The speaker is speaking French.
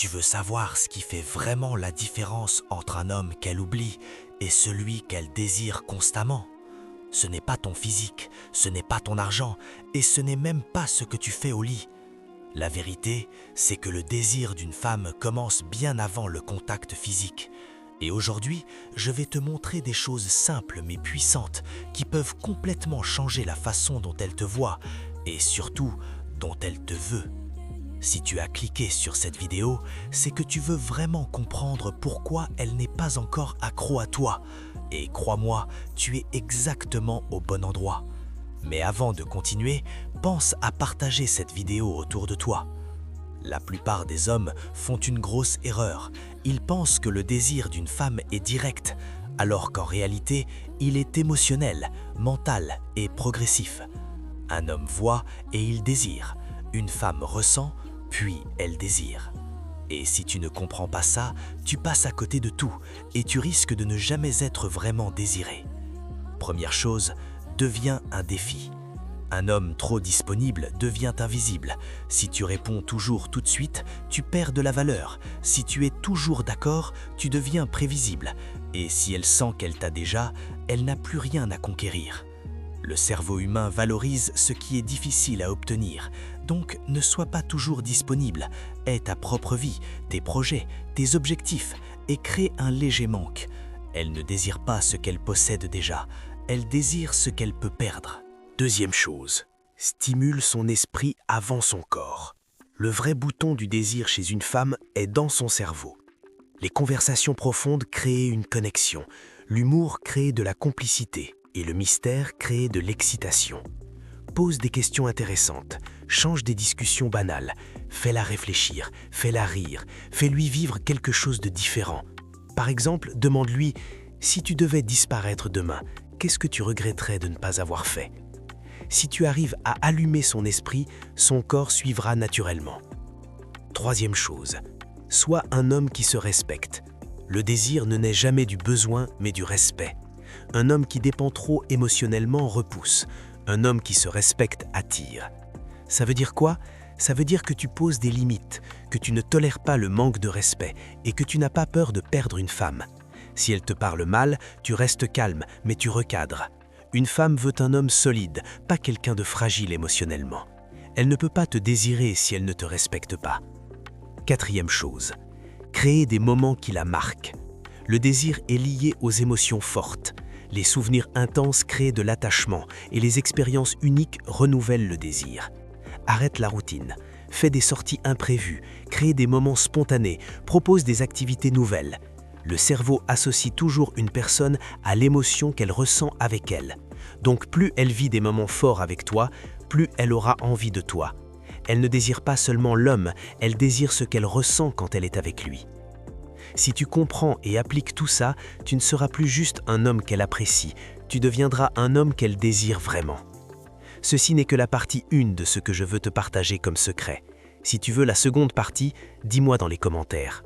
Tu veux savoir ce qui fait vraiment la différence entre un homme qu'elle oublie et celui qu'elle désire constamment? Ce n'est pas ton physique, ce n'est pas ton argent, et ce n'est même pas ce que tu fais au lit. La vérité, c'est que le désir d'une femme commence bien avant le contact physique. Et aujourd'hui, je vais te montrer des choses simples mais puissantes qui peuvent complètement changer la façon dont elle te voit et surtout dont elle te veut. Si tu as cliqué sur cette vidéo, c'est que tu veux vraiment comprendre pourquoi elle n'est pas encore accro à toi. Et crois-moi, tu es exactement au bon endroit. Mais avant de continuer, pense à partager cette vidéo autour de toi. La plupart des hommes font une grosse erreur. Ils pensent que le désir d'une femme est direct, alors qu'en réalité, il est émotionnel, mental et progressif. Un homme voit et il désire. Une femme ressent, puis elle désire. Et si tu ne comprends pas ça, tu passes à côté de tout et tu risques de ne jamais être vraiment désiré. Première chose, deviens un défi. Un homme trop disponible devient invisible. Si tu réponds toujours tout de suite, tu perds de la valeur. Si tu es toujours d'accord, tu deviens prévisible. Et si elle sent qu'elle t'a déjà, elle n'a plus rien à conquérir. Le cerveau humain valorise ce qui est difficile à obtenir. Donc, ne sois pas toujours disponible. Aie ta propre vie, tes projets, tes objectifs et crée un léger manque. Elle ne désire pas ce qu'elle possède déjà. Elle désire ce qu'elle peut perdre. Deuxième chose, stimule son esprit avant son corps. Le vrai bouton du désir chez une femme est dans son cerveau. Les conversations profondes créent une connexion. L'humour crée de la complicité. Et le mystère crée de l'excitation. Pose des questions intéressantes, change des discussions banales, fais-la réfléchir, fais-la rire, fais-lui vivre quelque chose de différent. Par exemple, demande-lui « Si tu devais disparaître demain, qu'est-ce que tu regretterais de ne pas avoir fait ?» Si tu arrives à allumer son esprit, son corps suivra naturellement. Troisième chose, sois un homme qui se respecte. Le désir ne naît jamais du besoin, mais du respect. Un homme qui dépend trop émotionnellement repousse. Un homme qui se respecte attire. Ça veut dire quoi? Ça veut dire que tu poses des limites, que tu ne tolères pas le manque de respect et que tu n'as pas peur de perdre une femme. Si elle te parle mal, tu restes calme, mais tu recadres. Une femme veut un homme solide, pas quelqu'un de fragile émotionnellement. Elle ne peut pas te désirer si elle ne te respecte pas. Quatrième chose, créer des moments qui la marquent. Le désir est lié aux émotions fortes. Les souvenirs intenses créent de l'attachement et les expériences uniques renouvellent le désir. Arrête la routine, fais des sorties imprévues, crée des moments spontanés, propose des activités nouvelles. Le cerveau associe toujours une personne à l'émotion qu'elle ressent avec elle. Donc plus elle vit des moments forts avec toi, plus elle aura envie de toi. Elle ne désire pas seulement l'homme, elle désire ce qu'elle ressent quand elle est avec lui. Si tu comprends et appliques tout ça, tu ne seras plus juste un homme qu'elle apprécie, tu deviendras un homme qu'elle désire vraiment. Ceci n'est que la partie 1 de ce que je veux te partager comme secret. Si tu veux la seconde partie, dis-moi dans les commentaires.